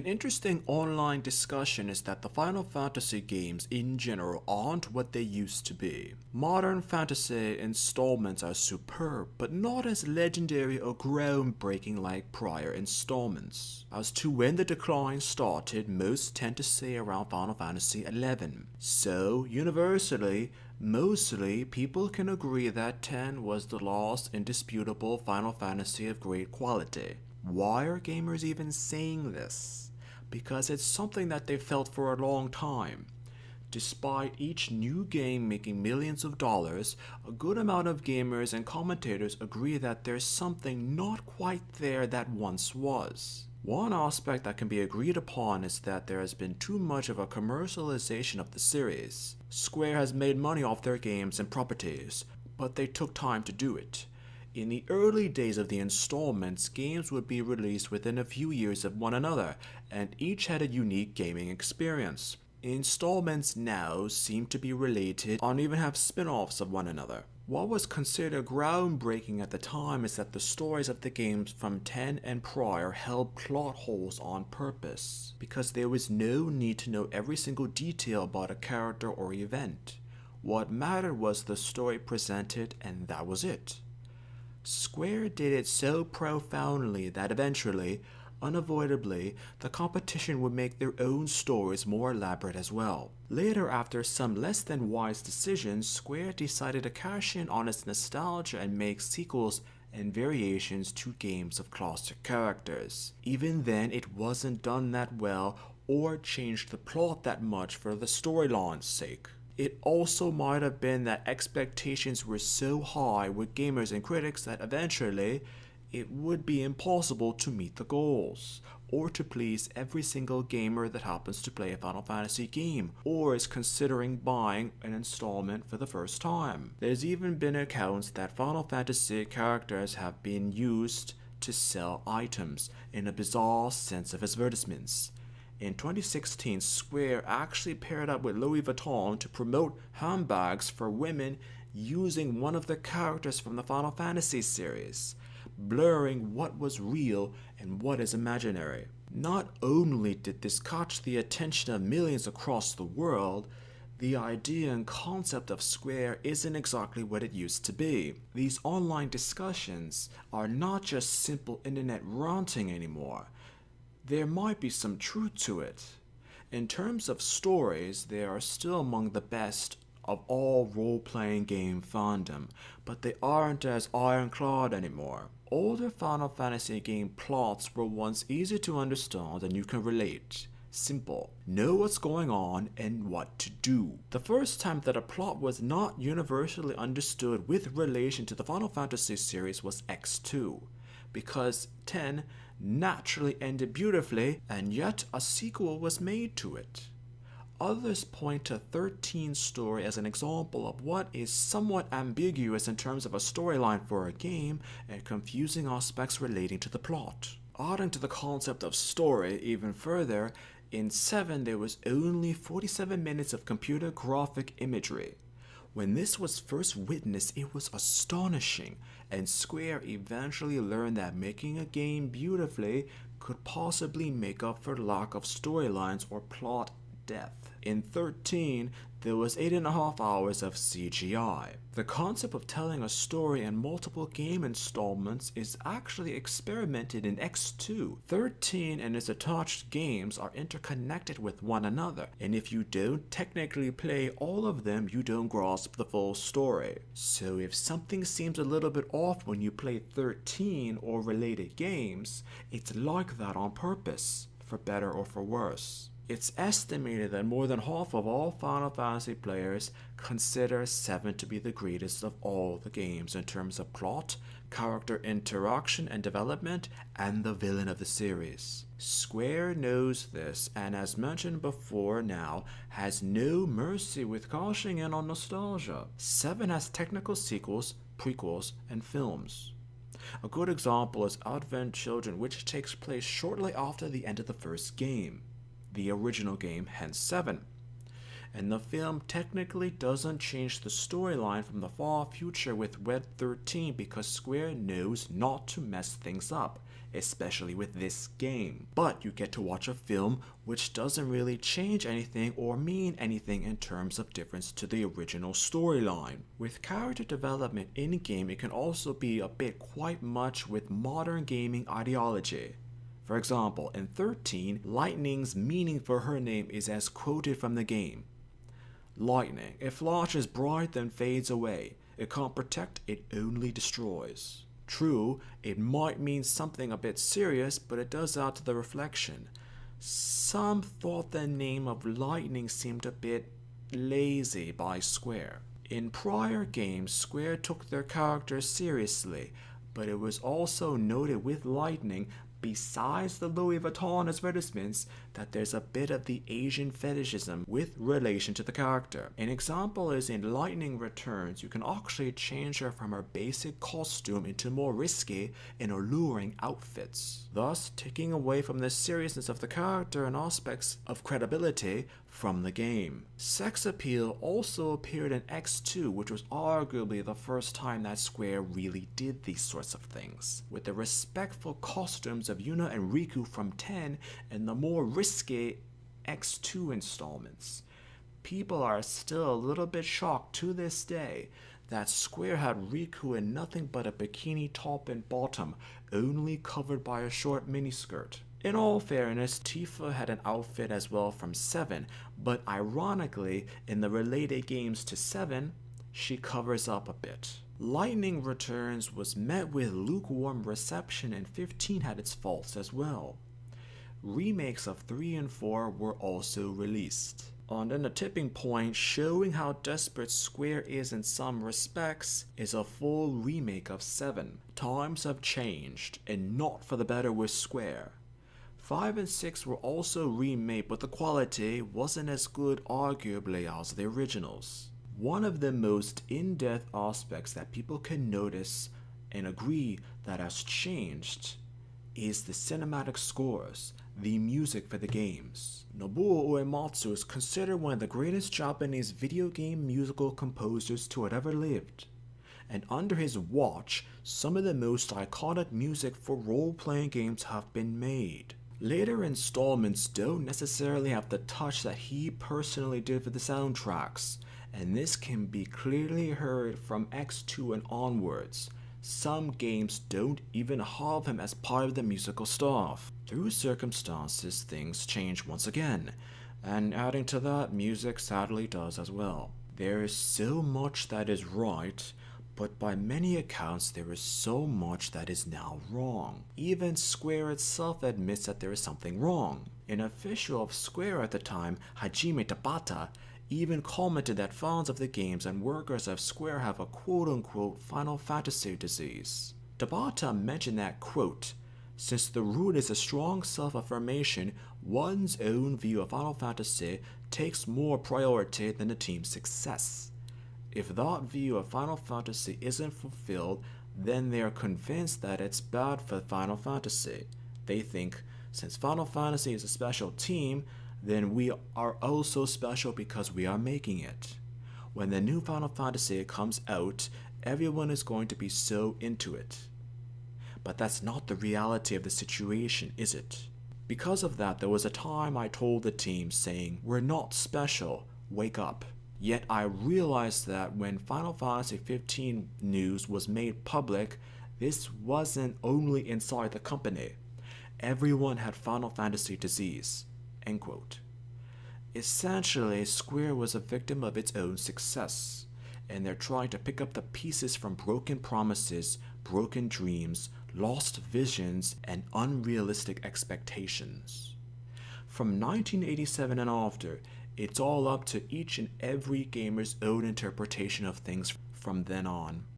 interesting online discussion is that the Final Fantasy games in general aren't what they used to be. Modern fantasy installments are superb, but not as legendary or groundbreaking like prior installments. As to when the decline started, most tend to say around Final Fantasy XI. So, universally, mostly people can agree that 10 was the last indisputable Final Fantasy of great quality. Why are gamers even saying this? Because it's something that they've felt for a long time. Despite each new game making millions of dollars, a good amount of gamers and commentators agree that there's something not quite there that once was. One aspect that can be agreed upon is that there has been too much of a commercialization of the series. Square has made money off their games and properties, but they took time to do it. In the early days of the installments, games would be released within a few years of one another, and each had a unique gaming experience. Installments now seem to be related and even have spin-offs of one another. What was considered groundbreaking at the time is that the stories of the games from 10 and prior held plot holes on purpose, because there was no need to know every single detail about a character or event. What mattered was the story presented, and that was it. Square did it so profoundly that eventually, unavoidably, the competition would make their own stories more elaborate as well. Later, after some less than wise decisions, Square decided to cash in on its nostalgia and make sequels and variations to games of classic characters. Even then, it wasn't done that well or changed the plot that much for the storyline's sake. It also might have been that expectations were so high with gamers and critics that eventually it would be impossible to meet the goals, or to please every single gamer that happens to play a Final Fantasy game, or is considering buying an installment for the first time. There's even been accounts that Final Fantasy characters have been used to sell items in a bizarre sense of advertisements. In 2016, Square actually paired up with Louis Vuitton to promote handbags for women using one of the characters from the Final Fantasy series, blurring what was real and what is imaginary. Not only did this catch the attention of millions across the world, the idea and concept of Square isn't exactly what it used to be. These online discussions are not just simple internet ranting anymore. There might be some truth to it. In terms of stories, they are still among the best of all role-playing game fandom, but they aren't as ironclad anymore. Older Final Fantasy game plots were once easy to understand and you can relate. Simple. Know what's going on and what to do. The first time that a plot was not universally understood with relation to the Final Fantasy series was X2, because 10 naturally ended beautifully, and yet a sequel was made to it. Others point to 13's story as an example of what is somewhat ambiguous in terms of a storyline for a game and confusing aspects relating to the plot. Adding to the concept of story even further, in 7 there was only 47 minutes of computer graphic imagery. When this was first witnessed, it was astonishing, and Square eventually learned that making a game beautifully could possibly make up for lack of storylines or plot depth. In 13, there was 8.5 hours of CGI. The concept of telling a story in multiple game installments is actually experimented in X2. 13 and its attached games are interconnected with one another, and if you don't technically play all of them, you don't grasp the full story. So if something seems a little bit off when you play 13 or related games, it's like that on purpose, for better or for worse. It's estimated that more than half of all Final Fantasy players consider 7 to be the greatest of all the games in terms of plot, character interaction and development, and the villain of the series. Square knows this, and as mentioned before now, has no mercy with cashing in on nostalgia. 7 has technical sequels, prequels, and films. A good example is Advent Children, which takes place shortly after the end of the first game. The original game, hence 7. And the film technically doesn't change the storyline from the far future with Red 13 because Square knows not to mess things up. especially with this game. But you get to watch a film which doesn't really change anything or mean anything in terms of difference to the original storyline. With character development in-game, it can also be a bit quite much with modern gaming ideology. For example, in 13, Lightning's meaning for her name is as quoted from the game. Lightning, it flashes bright then fades away. It can't protect, it only destroys. True, it might mean something a bit serious, but it does add to the reflection. Some thought the name of Lightning seemed a bit lazy by Square. In prior games, Square took their characters seriously, but it was also noted with Lightning, besides the Louis Vuitton advertisements, that there's a bit of the Asian fetishism with relation to the character. An example is in Lightning Returns, you can actually change her from her basic costume into more risky and alluring outfits, thus taking away from the seriousness of the character and aspects of credibility from the game. Sex appeal also appeared in X2, which was arguably the first time that Square really did these sorts of things, with the respectful costumes of Yuna and Riku from 10 and the more risky X2 installments. People are still a little bit shocked to this day that Square had Riku in nothing but a bikini top and bottom, only covered by a short miniskirt. In all fairness, Tifa had an outfit as well from 7, but ironically, in the related games to 7, she covers up a bit. Lightning Returns was met with lukewarm reception, and 15 had its faults as well. Remakes of 3 and 4 were also released. And then the tipping point, showing how desperate Square is in some respects, is a full remake of 7. Times have changed, and not for the better with Square. 5 and 6 were also remade, but the quality wasn't as good arguably as the originals. One of the most in-depth aspects that people can notice and agree that has changed is the cinematic scores, the music for the games. Nobuo Uematsu is considered one of the greatest Japanese video game musical composers to have ever lived. And under his watch, some of the most iconic music for role-playing games have been made. Later installments don't necessarily have the touch that he personally did for the soundtracks, and this can be clearly heard from X2 and onwards. Some games don't even have him as part of the musical staff. Through circumstances, things change once again, and adding to that, music sadly does as well. There is so much that is right, but by many accounts there is so much that is now wrong. Even Square itself admits that there is something wrong. An official of Square at the time, Hajime Tabata, even commented that fans of the games and workers of Square have a quote-unquote Final Fantasy disease. Tabata mentioned that, quote, "Since the root is a strong self-affirmation, one's own view of Final Fantasy takes more priority than the team's success. If that view of Final Fantasy isn't fulfilled, then they are convinced that it's bad for Final Fantasy. They think, since Final Fantasy is a special team, then we are also special because we are making it. When the new Final Fantasy comes out, everyone is going to be so into it." But that's not the reality of the situation, is it? Because of that, there was a time I told the team saying, "We're not special, wake up." Yet I realized that when Final Fantasy 15 news was made public, this wasn't only inside the company. Everyone had Final Fantasy disease. End quote. Essentially, Square was a victim of its own success, and they're trying to pick up the pieces from broken promises, broken dreams, lost visions, and unrealistic expectations. From 1987 and after, it's all up to each and every gamer's own interpretation of things from then on.